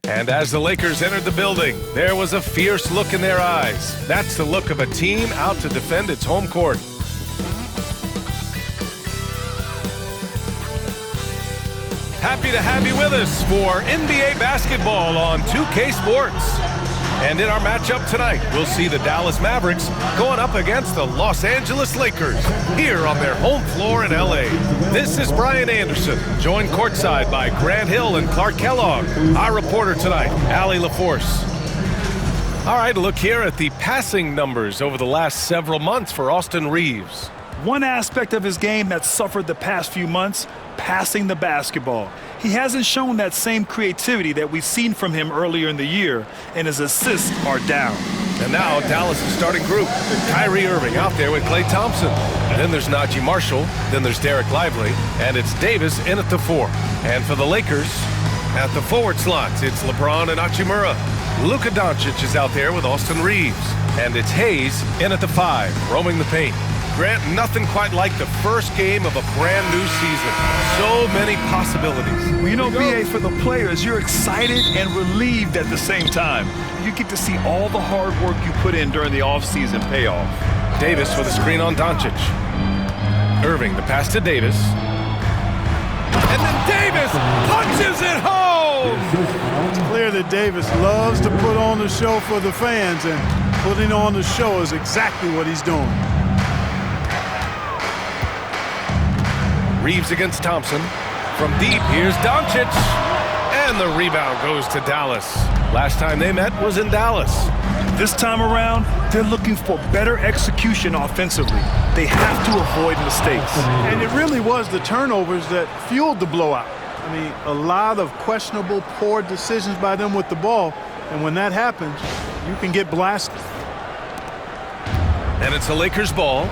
And as the Lakers entered the building, there was a fierce look in their eyes. That's the look of a team out to defend its home court. Happy to have you with us for NBA basketball on 2K Sports. And in our matchup tonight, we'll see the Dallas Mavericks going up against the Los Angeles Lakers here on their home floor in LA. This is Brian Anderson, joined courtside by Grant Hill and Clark Kellogg. Our reporter tonight, Allie LaForce. All right, look here at the passing numbers over the last several months for Austin Reaves. One aspect of his game that suffered the past few months, passing the basketball. He hasn't shown that same creativity that we've seen from him earlier in the year, and his assists are down. And now Dallas' starting group. Kyrie Irving out there with Klay Thompson. Then there's Najee Marshall. Then there's Derek Lively. And it's Davis in at the 4. And for the Lakers, at the forward slots, it's LeBron and Hachimura. Luka Doncic is out there with Austin Reaves. And it's Hayes in at the 5, roaming the paint. Grant, nothing quite like the first game of a brand new season. So many possibilities. Well, you know, BA, for the players, you're excited and relieved at the same time. You get to see all the hard work you put in during the offseason pay off. Davis with a screen on Doncic. Irving, the pass to Davis. And then Davis punches it home! It's clear that Davis loves to put on the show for the fans, and putting on the show is exactly what he's doing. Reaves against Thompson. From deep, here's Doncic. And the rebound goes to Dallas. Last time they met was in Dallas. This time around, they're looking for better execution offensively. They have to avoid mistakes. And it really was the turnovers that fueled the blowout. I mean, a lot of questionable, poor decisions by them with the ball. And when that happens, you can get blasted. And it's a Lakers ball.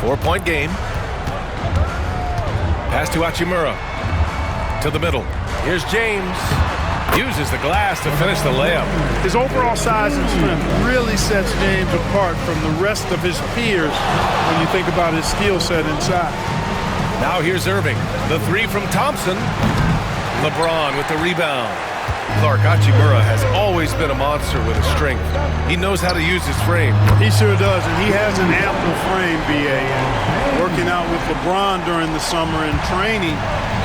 4-point game. Pass to Hachimura. To the middle. Here's James. Uses the glass to finish the layup. His overall size and strength really sets James apart from the rest of his peers when you think about his skill set inside. Now here's Irving. The 3 from Thompson. LeBron with the rebound. Clark, Hachimura has always been a monster with his strength. He knows how to use his frame. He sure does, and he has an ample frame, BA. And working out with LeBron during the summer and training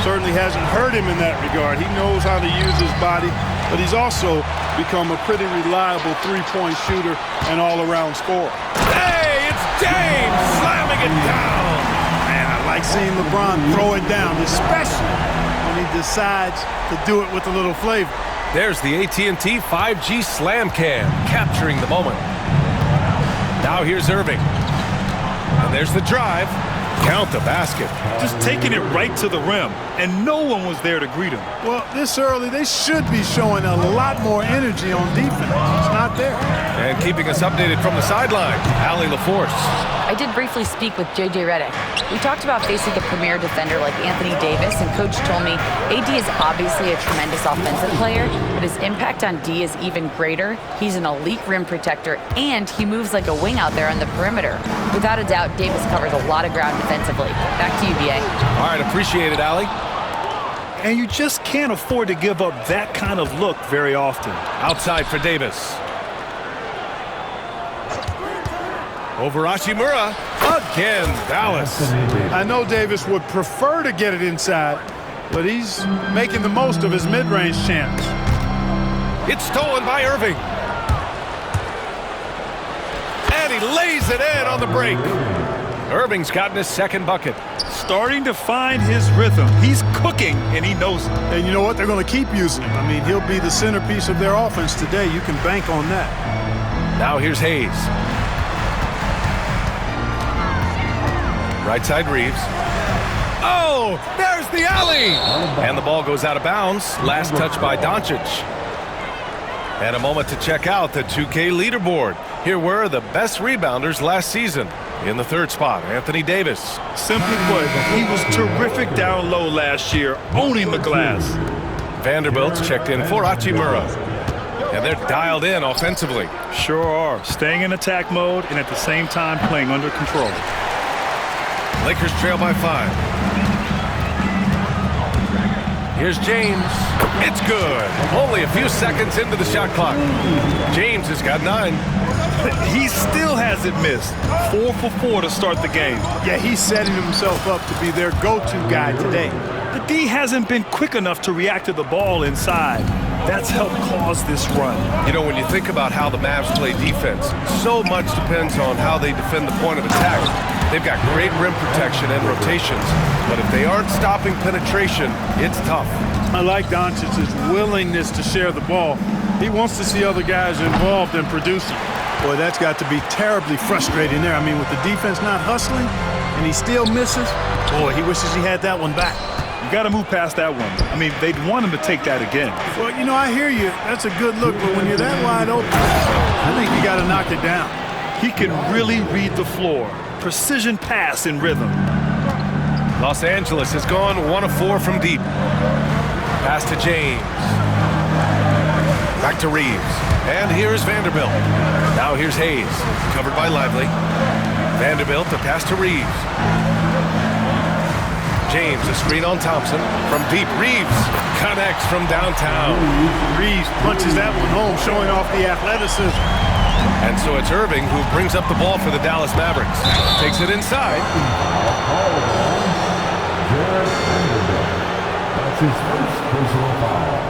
certainly hasn't hurt him in that regard. He knows how to use his body, but he's also become a pretty reliable three-point shooter and all-around scorer. Hey, it's James slamming it down. Man, I like seeing LeBron throw it down, especially when he decides to do it with a little flavor. There's the AT&T 5G Slam Cam, capturing the moment. Now here's Irving. And there's the drive. Count the basket. Just taking it right to the rim, and no one was there to greet him. Well, this early, they should be showing a lot more energy on defense. It's not there. And keeping us updated from the sideline, Allie LaForce. I did briefly speak with J.J. Redick. We talked about facing a premier defender like Anthony Davis, and Coach told me AD is obviously a tremendous offensive player, but his impact on D is even greater. He's an elite rim protector, and he moves like a wing out there on the perimeter. Without a doubt, Davis covers a lot of ground defensively. Back to you, B.A. All right, appreciate it, Allie. And you just can't afford to give up that kind of look very often. Outside for Davis. Over Hachimura. Again, Dallas. I know Davis would prefer to get it inside, but he's making the most of his mid-range chance. It's stolen by Irving. And he lays it in on the break. Irving's gotten his second bucket. Starting to find his rhythm. He's cooking, and he knows it. And you know what? They're going to keep using him. I mean, he'll be the centerpiece of their offense today. You can bank on that. Now here's Hayes. Right side Reaves. Oh, there's the alley! And the ball goes out of bounds. Last touch by Doncic. And a moment to check out the 2K leaderboard. Here were the best rebounders last season. In the third spot, Anthony Davis. Simply put, he was terrific down low last year, owning the glass. Vanderbilt's checked in for Hachimura. And they're dialed in offensively. Sure are. Staying in attack mode and at the same time playing under control. Lakers trail by 5. Here's James. It's good. Only a few seconds into the shot clock. James has got 9. He still hasn't missed. 4 for 4 to start the game. Yeah, he's setting himself up to be their go-to guy today. The D hasn't been quick enough to react to the ball inside. That's helped cause this run. You know, when you think about how the Mavs play defense, so much depends on how they defend the point of attack. They've got great rim protection and rotations, but if they aren't stopping penetration, it's tough. I like Doncic's willingness to share the ball. He wants to see other guys involved in producing. Boy, that's got to be terribly frustrating there. I mean, with the defense not hustling and he still misses, boy, he wishes he had that one back. You got to move past that one. I mean, they'd want him to take that again. Well, you know, I hear you. That's a good look, but when you're that wide open, I think you got to knock it down. He can really read the floor. Precision pass in rhythm. Los Angeles has gone 1 of 4 from deep. Pass to James. Back to Reeves. And here's Vanderbilt. Now here's Hayes. Covered by Lively. Vanderbilt, the pass to Reeves. James, a screen on Thompson. From deep, Reeves connects from downtown. Reeves punches that one home, showing off the athleticism. And so it's Irving who brings up the ball for the Dallas Mavericks. Takes it inside. That's his first personal foul.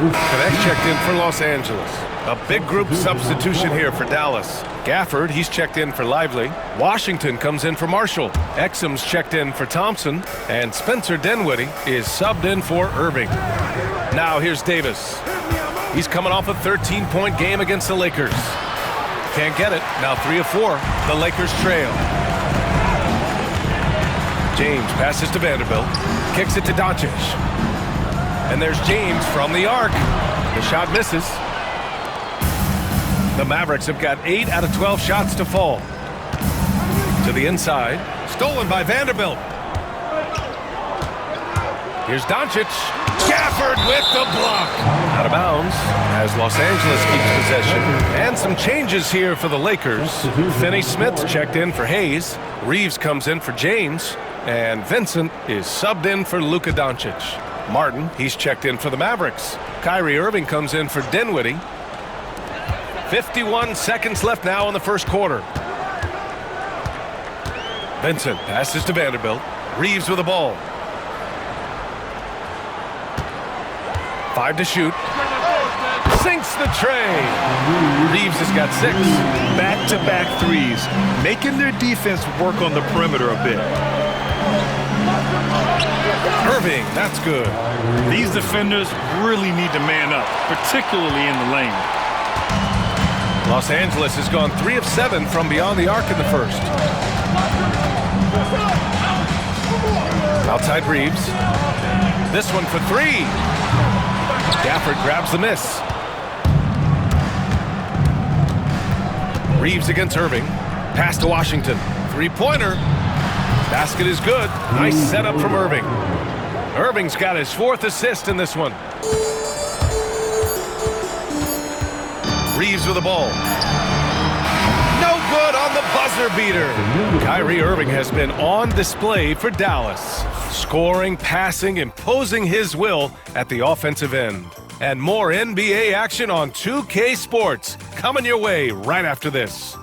Connect checked in for Los Angeles. A big group substitution here for Dallas. Gafford, he's checked in for Lively. Washington comes in for Marshall. Exum's checked in for Thompson. And Spencer Dinwiddie is subbed in for Irving. Now here's Davis. He's coming off a 13-point game against the Lakers. Can't get it. Now 3 of 4. The Lakers trail. James passes to Vanderbilt. Kicks it to Doncic. And there's James from the arc. The shot misses. The Mavericks have got 8 out of 12 shots to fall. To the inside. Stolen by Vanderbilt. Here's Doncic. Gafford with the block. Out of bounds as Los Angeles keeps possession. And some changes here for the Lakers. Finney Smith checked in for Hayes. Reeves comes in for James. And Vincent is subbed in for Luka Doncic. Martin, he's checked in for the Mavericks. Kyrie Irving comes in for Dinwiddie. 51 seconds left now in the first quarter. Vincent passes to Vanderbilt. Reeves with the ball. 5 to shoot. Sinks the tray. Reeves has got 6. Back-to-back threes, making their defense work on the perimeter a bit. Irving, that's good. These defenders really need to man up, particularly in the lane. Los Angeles has gone 3 of 7 from beyond the arc in the first. Outside Reeves. This one for 3. Gafford grabs the miss. Reeves against Irving. Pass to Washington. 3-pointer. Basket is good. Nice setup from Irving. Irving's got his 4th assist in this one. Reeves with the ball. No good on the buzzer beater. Kyrie Irving has been on display for Dallas. Scoring, passing, imposing his will at the offensive end. And more NBA action on 2K Sports coming your way right after this.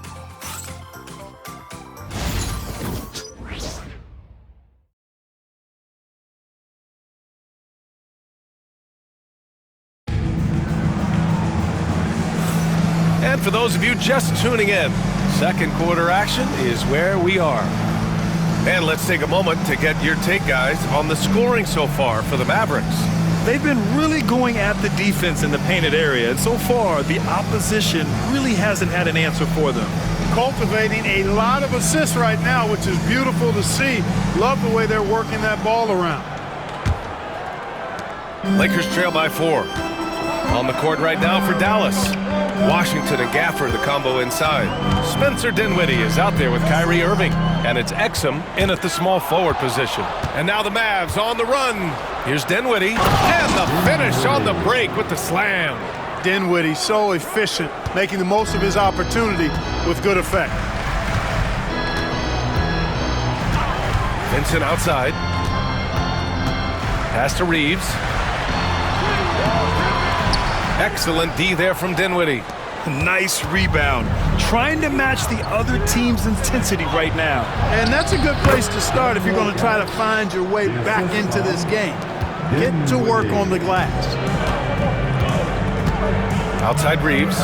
And for those of you just tuning in, second quarter action is where we are. And let's take a moment to get your take, guys, on the scoring so far for the Mavericks. They've been really going at the defense in the painted area, and so far, the opposition really hasn't had an answer for them. Cultivating a lot of assists right now, which is beautiful to see. Love the way they're working that ball around. Lakers trail by 4. On the court right now for Dallas. Washington and Gafford, the combo inside. Spencer Dinwiddie is out there with Kyrie Irving. And it's Exum in at the small forward position. And now the Mavs on the run. Here's Dinwiddie. And the finish on the break with the slam. Dinwiddie so efficient, making the most of his opportunity with good effect. Vincent outside. Pass to Reeves. Excellent D there from Dinwiddie. Nice rebound. Trying to match the other team's intensity right now. And that's a good place to start if you're going to try to find your way back into this game. Get to work on the glass. Outside Reeves.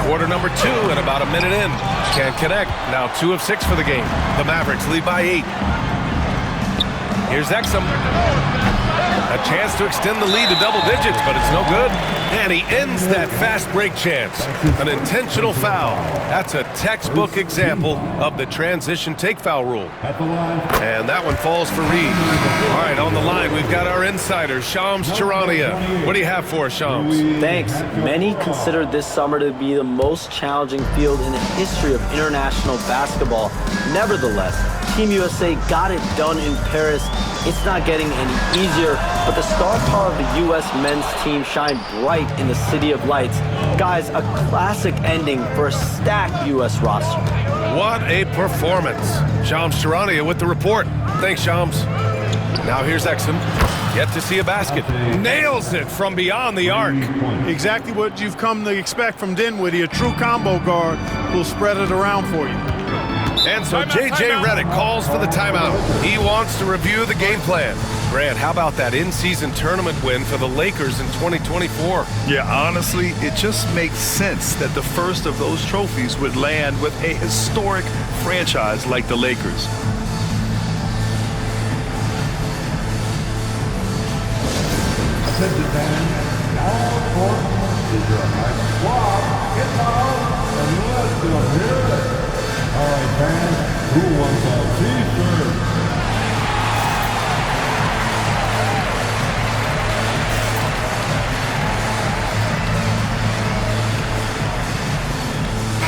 Quarter number 2 and about a minute in. Can't connect. Now 2 of 6 for the game. The Mavericks lead by 8. Here's Exum. A chance to extend the lead to double digits, but it's no good. And he ends that fast break chance. An intentional foul. That's a textbook example of the transition take foul rule. And that one falls for Reed. All right, on the line, we've got our insider, Shams Charania. What do you have for us, Shams? Thanks. Many consider this summer to be the most challenging field in the history of international basketball. Nevertheless, Team USA got it done in Paris. It's not getting any easier, but the star power of the U.S. men's team shined bright in the City of Lights. Guys, a classic ending for a stacked U.S. roster. What a performance. Shams Charania with the report. Thanks, Shams. Now here's Exum. Yet to see a basket. Nails it from beyond the arc. Exactly what you've come to expect from Dinwiddie. A true combo guard will spread it around for you. And so J.J. Redick calls for the timeout. He wants to review the game plan. Grant, how about that in-season tournament win for the Lakers in 2024? Yeah, honestly, it just makes sense that the first of those trophies would land with a historic franchise like the Lakers. Attention fans, now court is your high squad. Get out and let's go hear it. All right, fans, who wants a t-shirt?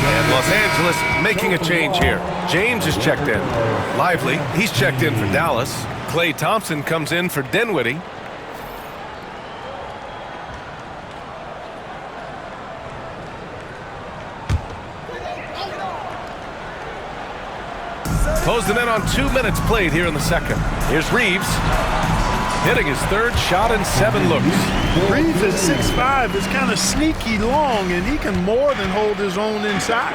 And Los Angeles making a change here. James is checked in. Lively, he's checked in for Dallas. Klay Thompson comes in for Dinwiddie. Close them in on 2 minutes played here in the second. Here's Reeves. Hitting his third shot in 7 looks. Reeves at 6'5" is kind of sneaky long, and he can more than hold his own inside.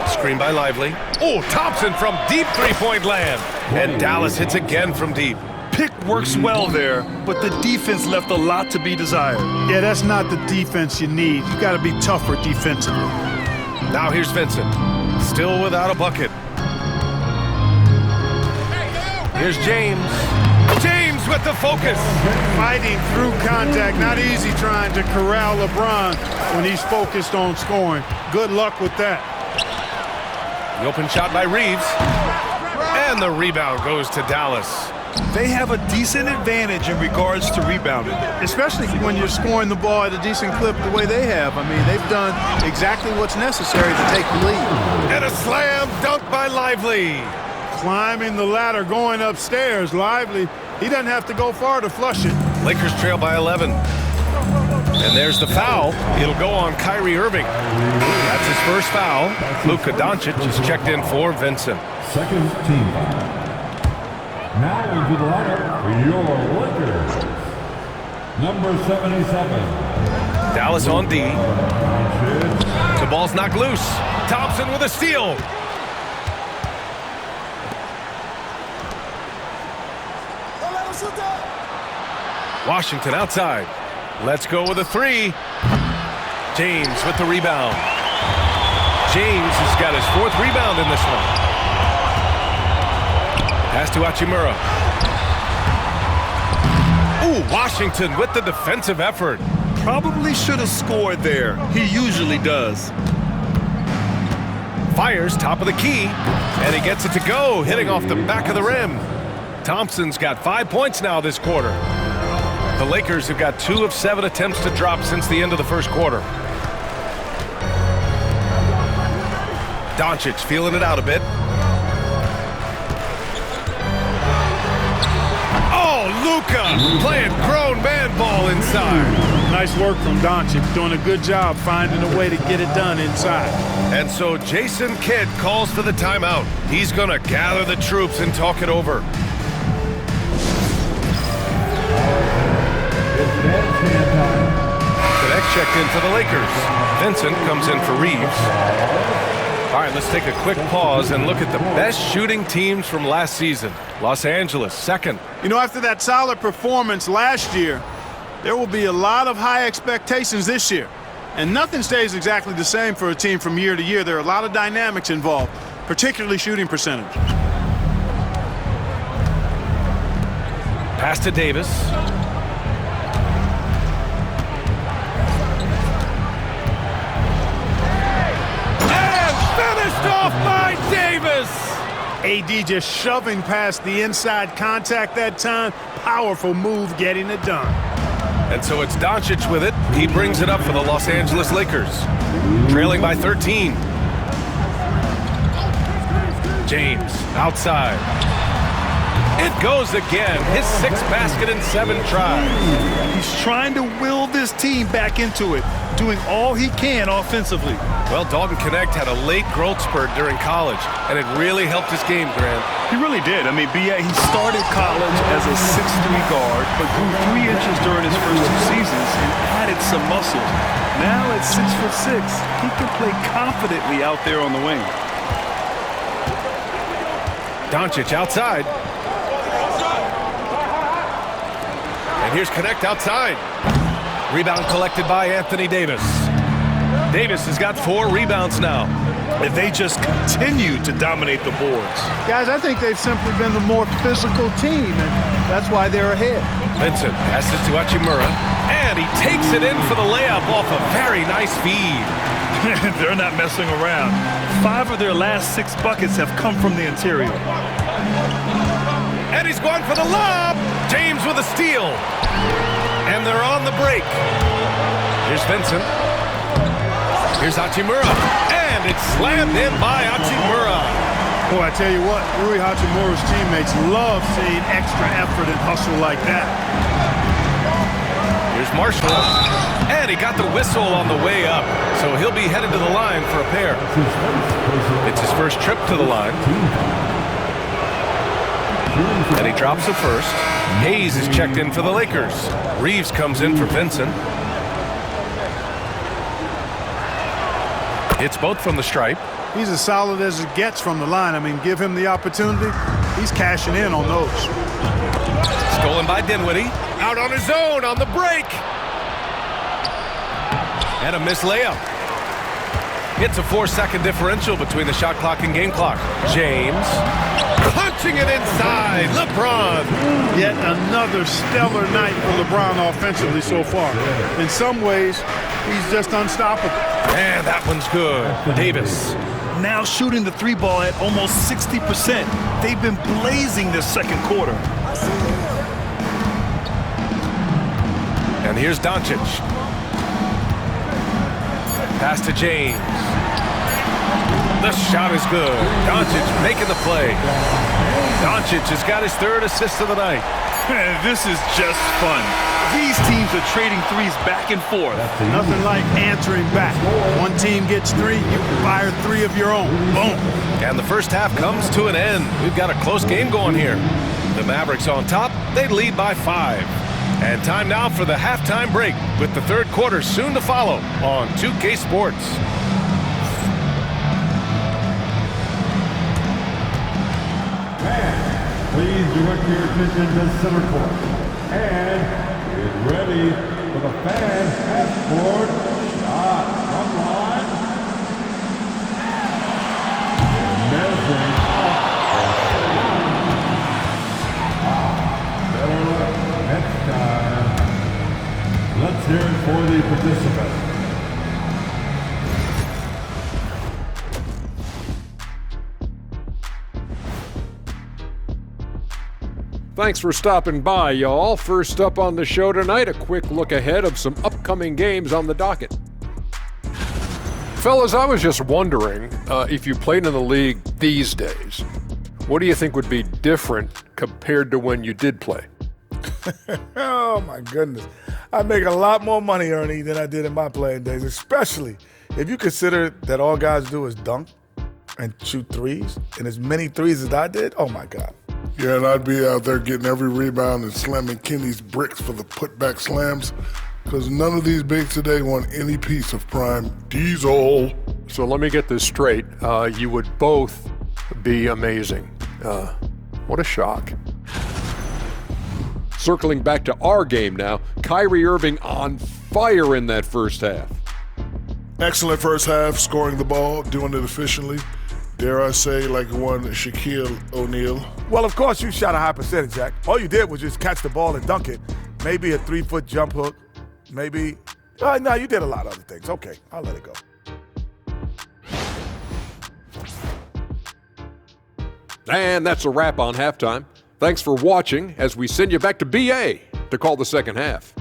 Screen by Lively. Oh, Thompson from deep three-point land. And Dallas hits again from deep. Pick works well there, but the defense left a lot to be desired. Yeah, that's not the defense you need. You got to be tougher defensively. Now here's Vincent. Still without a bucket. Here's James. James with the focus. Fighting through contact. Not easy trying to corral LeBron when he's focused on scoring. Good luck with that. The open shot by Reeves. And the rebound goes to Dallas. They have a decent advantage in regards to rebounding. Especially when you're scoring the ball at a decent clip the way they have. I mean, they've done exactly what's necessary to take the lead. And a slam dunk by Lively. Climbing the ladder, going upstairs. Lively, he doesn't have to go far to flush it. Lakers trail by 11. And there's the foul. It'll go on Kyrie Irving. That's his first foul. Luka Doncic is checked in for Vincent. Second team foul. Now into the lineup for your Lakers. Number 77. Dallas on D. The ball's knocked loose. Thompson with a steal. Washington outside. Let's go with a 3. James with the rebound. James has got his 4th rebound in this one. Pass to Hachimura. Ooh, Washington with the defensive effort. Probably should have scored there. He usually does. Fires top of the key, and he gets it to go, hitting off the back of the rim. Thompson's got 5 points now this quarter. The Lakers have got 2 of 7 attempts to drop since the end of the first quarter. Doncic feeling it out a bit. Oh, Luka playing grown man ball inside. Nice work from Doncic, doing a good job finding a way to get it done inside. And so Jason Kidd calls for the timeout. He's going to gather the troops and talk it over. Connect checked in for the Lakers. Vincent comes in for Reeves. All right, let's take a quick pause and look at the best shooting teams from last season. Los Angeles, second. You know, after that solid performance last year, there will be a lot of high expectations this year. And nothing stays exactly the same for a team from year to year. There are a lot of dynamics involved, particularly shooting percentage. Pass to Davis. Off by Davis. AD just shoving past the inside contact that time. Powerful move getting it done. And so it's Doncic with it. He brings it up for the Los Angeles Lakers. Trailing by 13. James outside. It goes again. His 6th basket in 7 tries. He's trying to will this team back into it, doing all he can offensively. Well, Dalton Connect had a late growth spurt during college, and it really helped his game, Grant. He really did. I mean, he started college as a 6'3" guard, but grew 3 inches during his first 2 seasons and added some muscle. Now at 6'6", he can play confidently out there on the wing. Doncic outside. And here's Connect outside. Rebound collected by Anthony Davis. Davis has got 4 rebounds now. And they just continue to dominate the boards. Guys, I think they've simply been the more physical team, and that's why they're ahead. Vincent passes to Hachimura, and he takes it in for the layup off a very nice feed. They're not messing around. 5 of their last 6 buckets have come from the interior. And he's going for the lob. James with a steal. And they're on the break. Here's Vincent. Here's Hachimura. And it's slammed in by Hachimura. Boy, I tell you what, Rui Hachimura's teammates love seeing extra effort and hustle like that. Here's Marshall. And he got the whistle on the way up. So he'll be headed to the line for a pair. It's his first trip to the line. And he drops it first. Hayes is checked in for the Lakers. Reeves comes in for Vincent. Hits both from the stripe. He's as solid as it gets from the line. I mean, give him the opportunity. He's cashing in on those. Stolen by Dinwiddie. Out on his own on the break. And a missed layup. It's a 4-second differential between the shot clock and game clock. James punching it inside. LeBron. Yet another stellar night for LeBron offensively so far. In some ways, he's just unstoppable. And that one's good. Davis. Now shooting the 3-ball at almost 60%. They've been blazing this second quarter. And here's Doncic. Pass to James. The shot is good. Doncic making the play. Doncic has got his 3rd assist of the night. This is just fun. These teams are trading threes back and forth. Nothing like answering back. One team gets 3, you fire 3 of your own. Boom. And the first half comes to an end. We've got a close game going here. The Mavericks on top. They lead by 5. And time now for the halftime break, with the 3rd quarter soon to follow on 2K Sports. Please direct your attention to center court. And get ready for the fan half-court shot from line. Measuring better next time. Let's hear it for the participants. Thanks for stopping by, y'all. First up on the show tonight, a quick look ahead of some upcoming games on the docket. Fellas, I was just wondering if you played in the league these days, what do you think would be different compared to when you did play? Oh, my goodness. I make a lot more money, Ernie, than I did in my playing days, especially if you consider that all guys do is dunk and shoot threes, and as many threes as I did. Oh, my God. Yeah, and I'd be out there getting every rebound and slamming Kenny's bricks for the putback slams, because none of these bigs today want any piece of prime diesel. So let me get this straight. You would both be amazing. What a shock. Circling back to our game now, Kyrie Irving on fire in that first half. Excellent first half, scoring the ball, doing it efficiently. Dare I say, like one Shaquille O'Neal. Well, of course, you shot a high percentage, Jack. All you did was just catch the ball and dunk it. Maybe a 3-foot jump hook. Maybe. No, you did a lot of other things. Okay, I'll let it go. And that's a wrap on halftime. Thanks for watching as we send you back to BA to call the second half.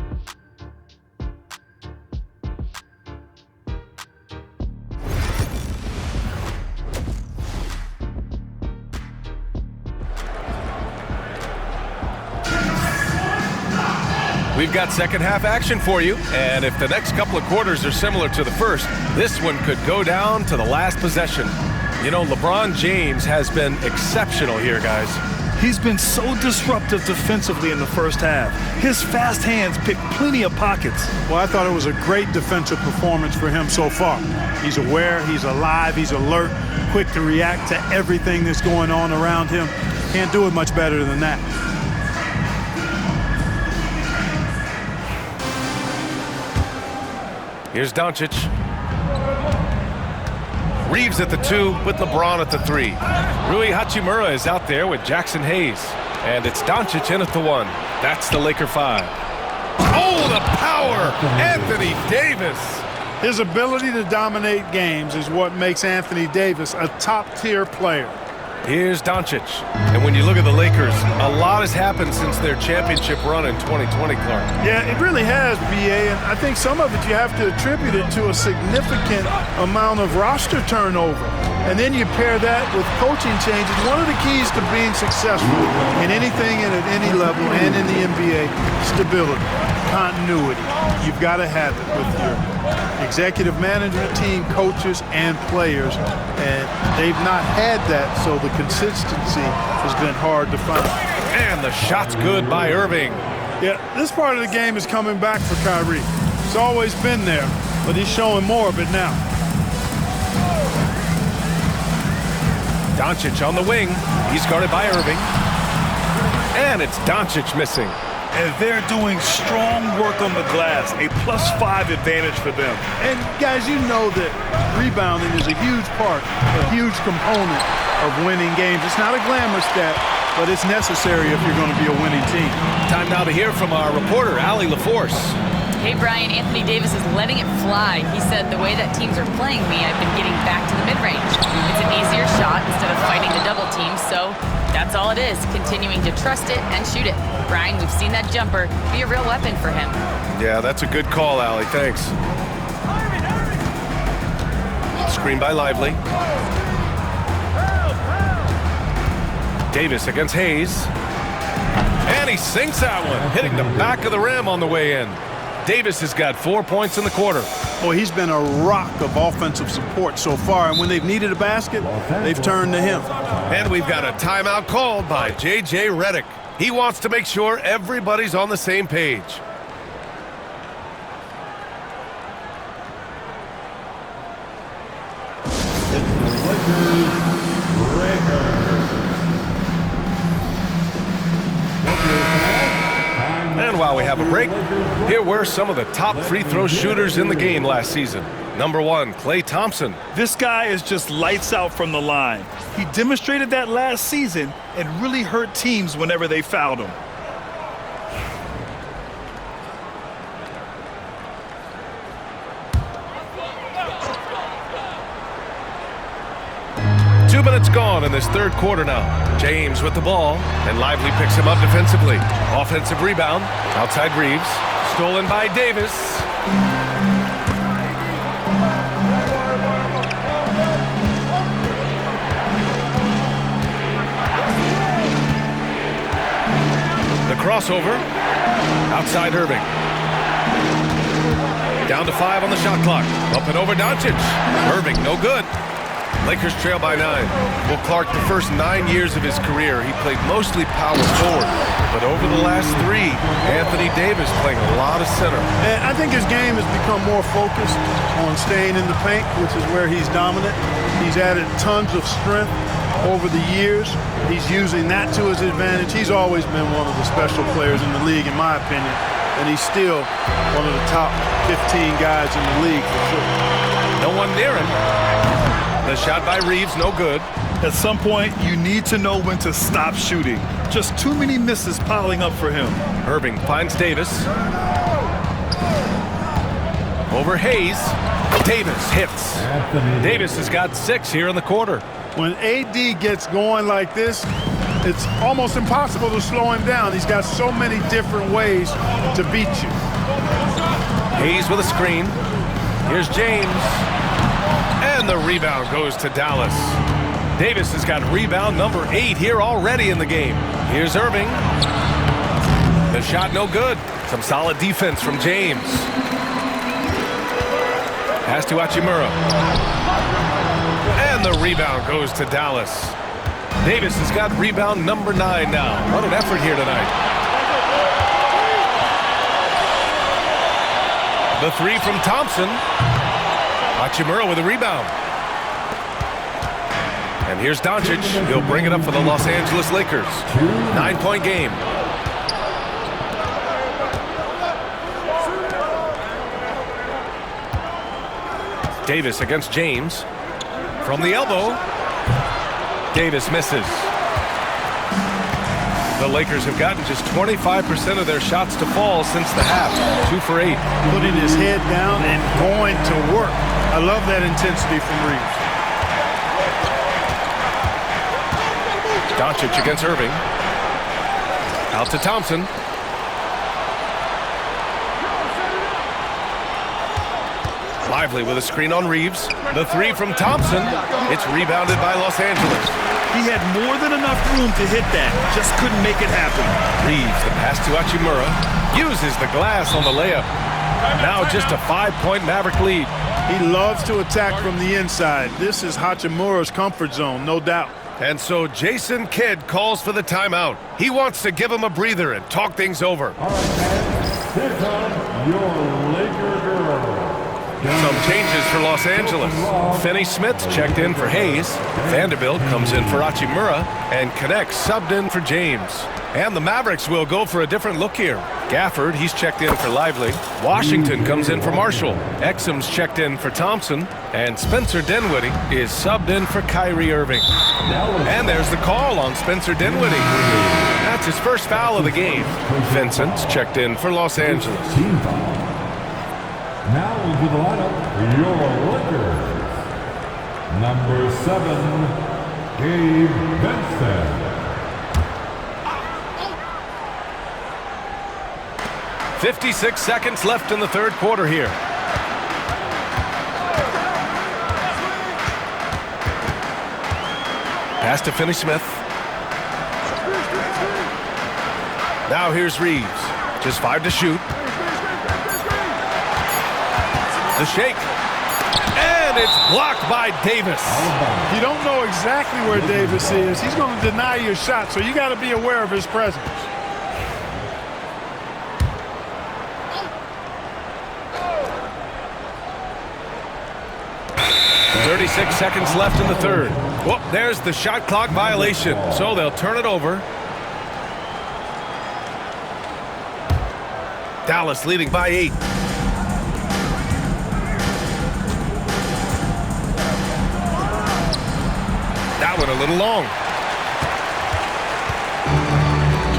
We've got second half action for you, and if the next couple of quarters are similar to the first, this one could go down to the last possession. You know, LeBron James has been exceptional here, guys. He's been so disruptive defensively in the first half. His fast hands pick plenty of pockets. Well, I thought it was a great defensive performance for him so far. He's aware, he's alive, he's alert, quick to react to everything that's going on around him. Can't do it much better than that. Here's Doncic. Reeves at the 2 with LeBron at the 3. Rui Hachimura is out there with Jackson Hayes. And it's Doncic in at the 1. That's the Laker 5. Oh, the power! Anthony Davis! His ability to dominate games is what makes Anthony Davis a top-tier player. Here's Doncic. And when you look at the Lakers, a lot has happened since their championship run in 2020, Clark. Yeah, it really has, B.A., and I think some of it you have to attribute it to a significant amount of roster turnover. And then you pair that with coaching changes. One of the keys to being successful in anything and at any level and in the NBA, stability, continuity. You've got to have it with your executive management team, coaches, and players. And they've not had that, so the consistency has been hard to find. And the shot's good by Irving. Yeah, this part of the game is coming back for Kyrie. It's always been there, but he's showing more of it now. Doncic on the wing. He's guarded by Irving. And it's Doncic missing. And they're doing strong work on the glass, a +5 advantage for them. And guys, you know that rebounding is a huge part, a huge component of winning games. It's not a glamour stat, but it's necessary if you're going to be a winning team. Time now to hear from our reporter, Allie LaForce. Hey, Brian, Anthony Davis is letting it fly. He said, the way that teams are playing me, I've been getting back to the mid-range. It's an easier shot instead of fighting the double team, so that's all it is, continuing to trust it and shoot it. Brian, we've seen that jumper be a real weapon for him. Yeah, that's a good call, Allie. Thanks. Screen by Lively. Davis against Hayes. And he sinks that one, hitting the back of the rim on the way in. Davis has got 4 points in the quarter. Boy, he's been a rock of offensive support so far, and when they've needed a basket, they've turned to him. And we've got a timeout called by J.J. Redick. He wants to make sure everybody's on the same page. And while we have a break, here were some of the top free throw shooters in the game last season. Number 1, Klay Thompson. This guy is just lights out from the line. He demonstrated that last season and really hurt teams whenever they fouled him. Minutes gone in this third quarter now. James with the ball, and Lively picks him up defensively. Offensive rebound, outside Reeves. Stolen by Davis. The crossover. Outside Irving. Down to 5 on the shot clock. Up and over Doncic. Irving, no good. Lakers trail by 9. Well, Clark, the first 9 years of his career, he played mostly power forward. But over the last 3, Anthony Davis playing a lot of center. And I think his game has become more focused on staying in the paint, which is where he's dominant. He's added tons of strength over the years. He's using that to his advantage. He's always been one of the special players in the league, in my opinion. And he's still one of the top 15 guys in the league for sure. No one near him. The shot by Reeves, no good. At some point, you need to know when to stop shooting. Just too many misses piling up for him. Irving finds Davis. Over Hayes. Davis hits. Davis has got 6 here in the quarter. When AD gets going like this, it's almost impossible to slow him down. He's got so many different ways to beat you. Hayes with a screen. Here's James. And the rebound goes to Dallas. Davis has got rebound number 8 here already in the game. Here's Irving. The shot no good. Some solid defense from James. Pass to Hachimura. And the rebound goes to Dallas. Davis has got rebound number 9 now. What an effort here tonight. The 3 from Thompson. Hachimura with a rebound. And here's Doncic. He'll bring it up for the Los Angeles Lakers. 9-point game. Davis against James. From the elbow. Davis misses. The Lakers have gotten just 25% of their shots to fall since the half. 2 for 8. Putting his head down and going to work. I love that intensity from Reeves. Doncic against Irving. Out to Thompson. Lively with a screen on Reeves. The 3 from Thompson. It's rebounded by Los Angeles. He had more than enough room to hit that. Just couldn't make it happen. Reeves, the pass to Hachimura. Uses the glass on the layup. Now just a 5-point Maverick lead. He loves to attack from the inside. This is Hachimura's comfort zone, no doubt. And so Jason Kidd calls for the timeout. He wants to give him a breather and talk things over. All right, man. Here come your Laker girl. Some changes for Los Angeles. Finney Smith checked in for Hayes. Vanderbilt comes in for Hachimura. And Connect subbed in for James. And the Mavericks will go for a different look here. Gafford, he's checked in for Lively. Washington comes in for Marshall. Exum's checked in for Thompson. And Spencer Dinwiddie is subbed in for Kyrie Irving. And there's the call on Spencer Dinwiddie. That's his first foul of the game. Vincent's checked in for Los Angeles. Now into the lineup, your Lakers. Number 7, Gabe Vincent. 56 seconds left in the third quarter here. Pass to Finney Smith. Now here's Reeves. Just 5 to shoot. The shake. And it's blocked by Davis. You don't know exactly where Davis is. He's going to deny your shot, so you got to be aware of his presence. .36 seconds left in the third. Whoop, there's the shot clock violation. So they'll turn it over. Dallas leading by 8. That one a little long.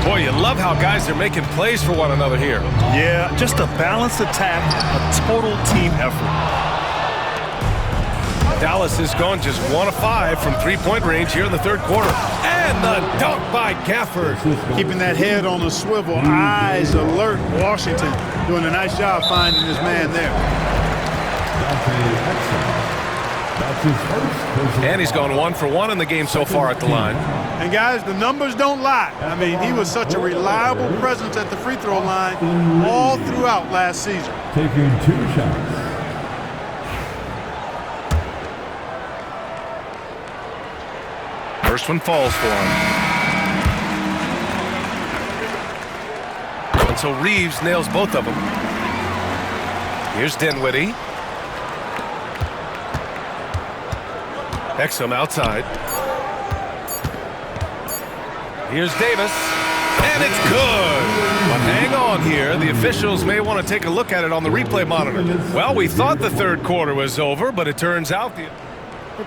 Boy, you love how guys are making plays for one another here. Yeah, just a balanced attack, a total team effort. Dallas has gone just 1 of 5 from 3-point range here in the third quarter. And the dunk by Gafford. Keeping that head on the swivel, eyes alert. Washington doing a nice job finding his man there. That's his first. And he's gone 1 for 1 in the game so far at the line. And guys, the numbers don't lie. I mean, he was such a reliable presence at the free throw line all throughout last season. Taking 2 shots. First one falls for him. And so Reeves nails both of them. Here's Dinwiddie. Exum outside. Here's Davis. And it's good. But hang on here. The officials may want to take a look at it on the replay monitor. Well, we thought the third quarter was over, but it turns out the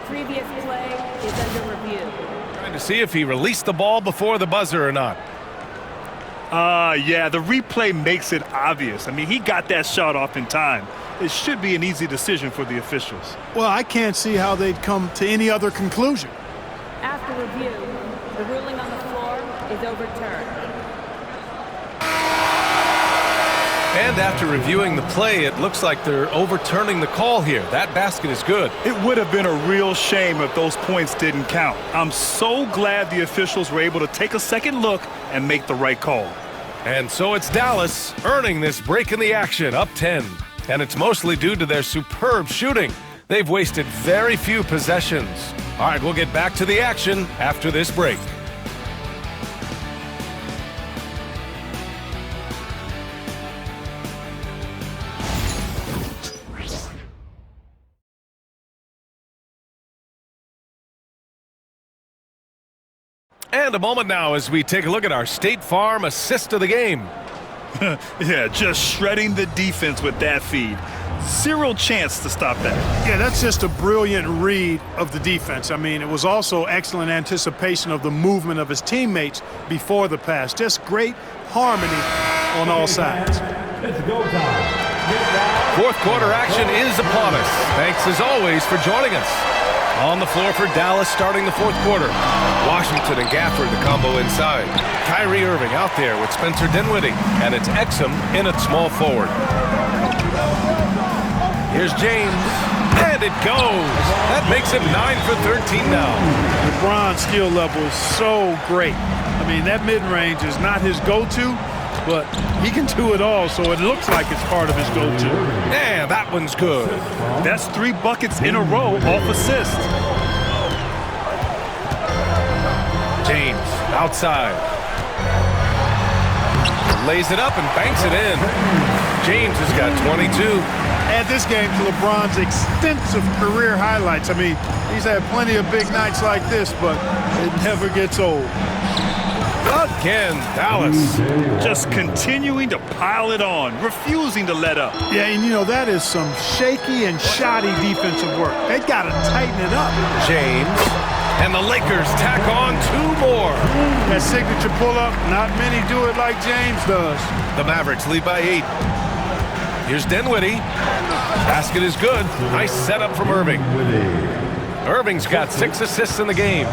previous play is under review. Trying to see if he released the ball before the buzzer or not. Yeah, the replay makes it obvious. I mean, he got that shot off in time. It should be an easy decision for the officials. Well, I can't see how they'd come to any other conclusion. After review, the ruling on the floor is overturned. And after reviewing the play, it looks like they're overturning the call here. That basket is good. It would have been a real shame if those points didn't count. I'm so glad the officials were able to take a second look and make the right call. And so it's Dallas earning this break in the action, up 10. And it's mostly due to their superb shooting. They've wasted very few possessions. All right, we'll get back to the action after this break. And a moment now as we take a look at our State Farm assist of the game. Yeah, just shredding the defense with that feed. Zero chance to stop that. Yeah, that's just a brilliant read of the defense. I mean, it was also excellent anticipation of the movement of his teammates before the pass. Just great harmony on all sides. It's go time. Fourth quarter action is upon us. Thanks as always for joining us. On the floor for Dallas starting the fourth quarter. Washington and Gafford the combo inside. Kyrie Irving out there with Spencer Dinwiddie. And it's Exum in at small forward. Here's James. And it goes. That makes him 9 for 13 now. LeBron's skill level is so great. I mean, that mid-range is not his go-to, but he can do it all, so it looks like it's part of his go-to. And that one's good. That's 3 buckets in a row off assist. James outside. Lays it up and banks it in. James has got 22. Add this game to LeBron's extensive career highlights. I mean, he's had plenty of big nights like this, but it never gets old. Again, Dallas. Just continuing to pile it on, refusing to let up. Yeah, and you know, that is some shaky and shoddy defensive work. They got to tighten it up. James. And the Lakers tack on 2 more. That signature pull-up, not many do it like James does. The Mavericks lead by 8. Here's Dinwiddie. Basket is good. Nice setup from Irving. Irving's got 6 assists in the game.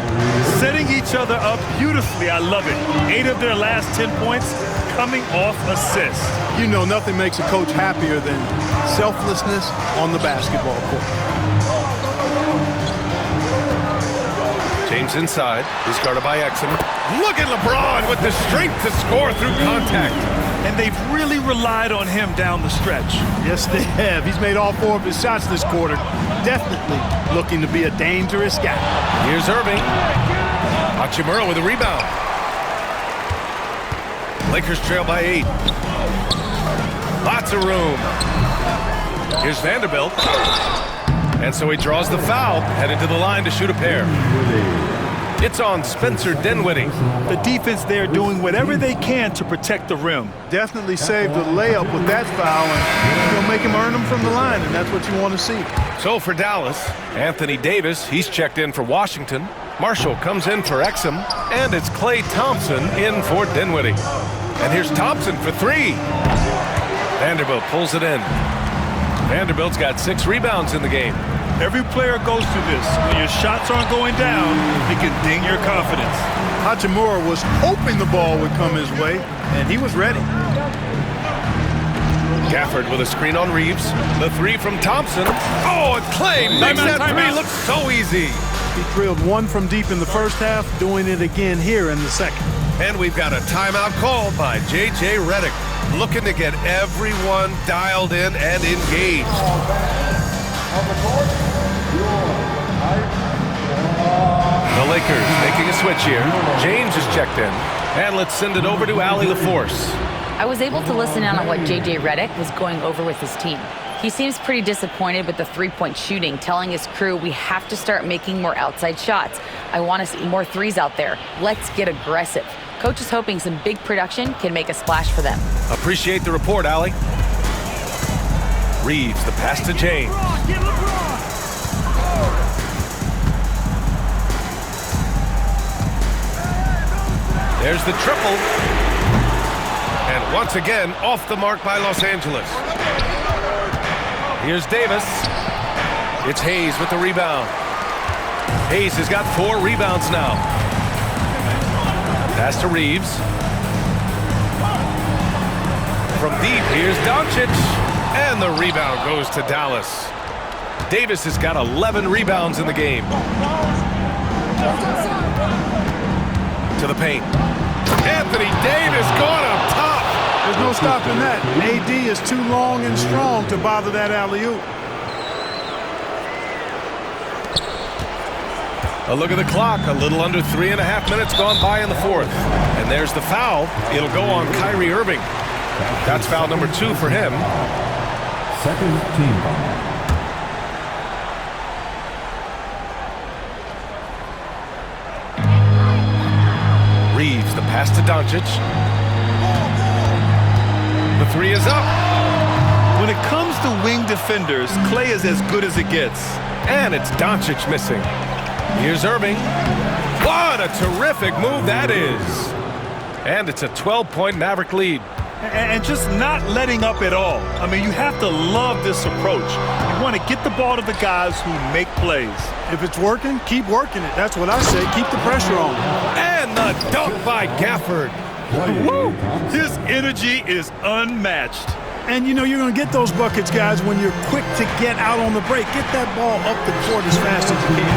Setting each other up beautifully. I love it. 8 of their last 10 points coming off assists. You know, nothing makes a coach happier than selflessness on the basketball court. James inside. He's guarded by Exum. Look at LeBron with the strength to score through contact. And they've really relied on him down the stretch. Yes, they have. He's made all 4 of his shots this quarter. Definitely looking to be a dangerous guy. Here's Irving. Hachimura with a rebound. Lakers trail by 8. Lots of room. Here's Vanderbilt. And so he draws the foul, headed to the line to shoot a pair. It's on Spencer Dinwiddie. The defense there doing whatever they can to protect the rim. Definitely saved the layup with that foul, and he'll make him earn them from the line, and that's what you want to see. So for Dallas, Anthony Davis, he's checked in for Washington. Marshall comes in for Exum, and it's Klay Thompson in for Dinwiddie. And here's Thompson for 3. Vanderbilt pulls it in. Vanderbilt's got 6 rebounds in the game. Every player goes through this. When your shots aren't going down, it can ding your confidence. Hachimura was hoping the ball would come his way, and he was ready. Gafford with a screen on Reeves. The 3 from Thompson. Oh, and Klay makes that 3 look so easy. He drilled one from deep in the first half, doing it again here in the second. And we've got a timeout called by J.J. Redick, looking to get everyone dialed in and engaged. The Lakers making a switch here. James is checked in. And let's send it over to Allie LaForce. I was able to listen in on what J.J. Redick was going over with his team. He seems pretty disappointed with the three-point shooting, telling his crew we have to start making more outside shots. I want to see more threes out there. Let's get aggressive. Coach is hoping some big production can make a splash for them. Appreciate the report, Allie. Reeves, the pass to James. There's the triple. And once again, off the mark by Los Angeles. Here's Davis. It's Hayes with the rebound. Hayes has got 4 rebounds now. Pass to Reeves. From deep, here's Doncic. And the rebound goes to Dallas. Davis has got 11 rebounds in the game. To the paint. Anthony Davis going up top. There's no stopping that. AD is too long and strong to bother that alley-oop. A look at the clock. A little under 3.5 minutes gone by in the fourth. And there's the foul. It'll go on Kyrie Irving. That's foul number 2 for him. Second team foul. Reeves, the pass to Doncic. The 3 is up. When it comes to wing defenders, Klay is as good as it gets. And it's Doncic missing. Here's Irving. What a terrific move that is. And it's a 12-point Maverick lead. And just not letting up at all. I mean, you have to love this approach. You want to get the ball to the guys who make plays. If it's working, keep working it. That's what I say. Keep the pressure on. And the dunk by Gafford. Woo! His energy is unmatched. And you know you're going to get those buckets, guys, when you're quick to get out on the break. Get that ball up the court as fast as you can.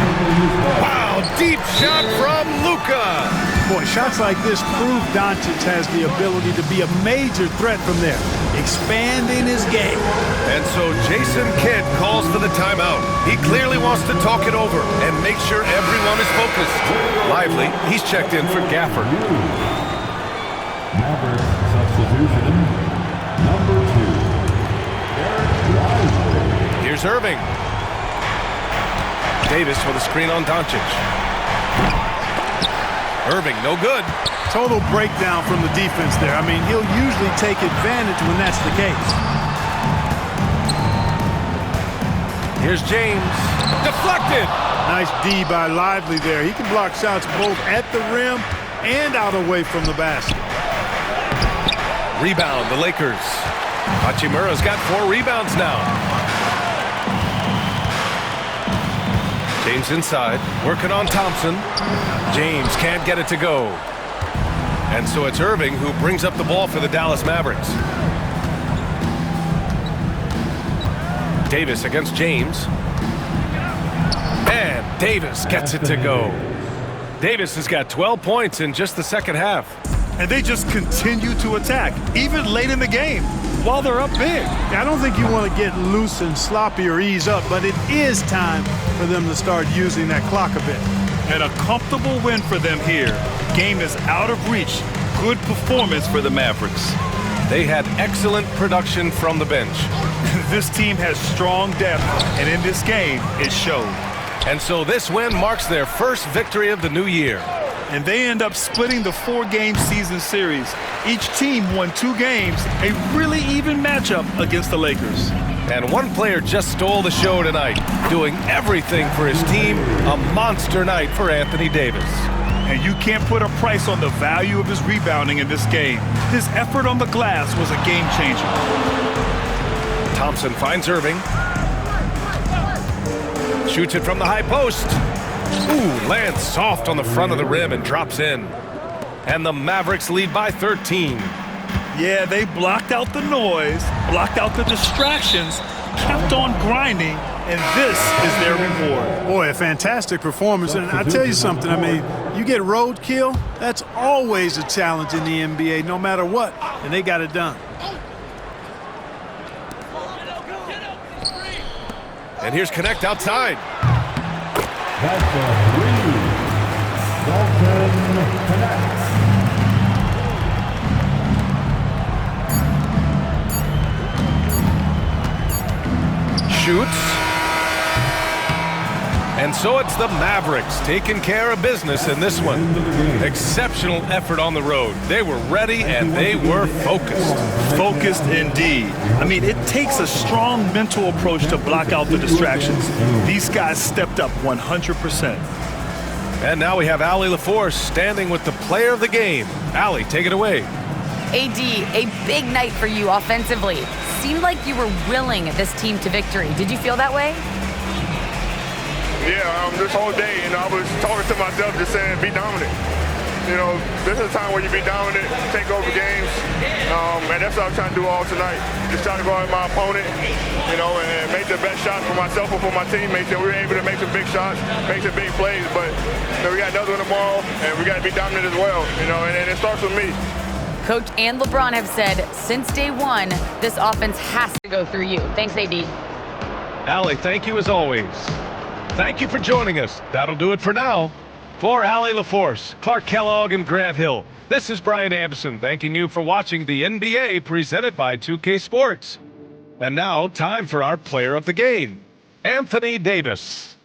Wow, deep shot from Luka. Boy, shots like this prove Doncic has the ability to be a major threat from there, expanding his game. And so Jason Kidd calls for the timeout. He clearly wants to talk it over and make sure everyone is focused. Lively, he's checked in for Gafford. Mavericks substitution, number 2. Here's Irving. Davis with a screen on Doncic. Irving, no good. Total breakdown from the defense there. I mean, he'll usually take advantage when that's the case. Here's James. Deflected. Nice D by Lively there. He can block shots both at the rim and out away from the basket. Rebound, the Lakers. Hachimura's got 4 rebounds now. James inside, working on Thompson. James can't get it to go. And so it's Irving who brings up the ball for the Dallas Mavericks. Davis against James. And Davis gets it to go. Davis has got 12 points in just the second half. And they just continue to attack, even late in the game, while they're up big. I don't think you want to get loose and sloppy or ease up, but it is time for them to start using that clock a bit. And a comfortable win for them here. Game is out of reach. Good performance for the Mavericks. They had excellent production from the bench. This team has strong depth, and in this game, it showed. And so this win marks their first victory of the new year. And they end up splitting the 4-game season series. Each team won 2 games, a really even matchup against the Lakers. And one player just stole the show tonight, doing everything for his team. A monster night for Anthony Davis. And you can't put a price on the value of his rebounding in this game. His effort on the glass was a game changer. Thompson finds Irving. Shoots it from the high post. Ooh, lands soft on the front of the rim and drops in. And the Mavericks lead by 13. Yeah, they blocked out the noise, blocked out the distractions, kept on grinding, and this is their reward. Boy, a fantastic performance. And I tell you something, I mean, you get roadkill, that's always a challenge in the NBA, no matter what, and they got it done. And here's Connect outside. That's a three. Dalton Connect. Shoots. And so it's the Mavericks taking care of business in this one. Exceptional effort on the road. They were ready and they were focused. Focused indeed. I mean, it takes a strong mental approach to block out the distractions. These guys stepped up 100%. And now we have Allie LaForce standing with the player of the game. Allie, take it away. AD, a big night for you offensively. Seemed like you were willing this team to victory. Did you feel that way? Yeah, this whole day, I was talking to myself just saying, be dominant. This is a time where you be dominant, take over games, and that's what I'm trying to do all tonight. Just try to go at my opponent, and make the best shots for myself and for my teammates. And we were able to make some big shots, make some big plays, but we got another one tomorrow, and we got to be dominant as well, and it starts with me. Coach and LeBron have said since day one, this offense has to go through you. Thanks, AD. Allie, thank you as always. Thank you for joining us. That'll do it for now. For Allie LaForce, Clark Kellogg, and Grant Hill, this is Brian Anderson thanking you for watching the NBA presented by 2K Sports. And now, time for our player of the game, Anthony Davis.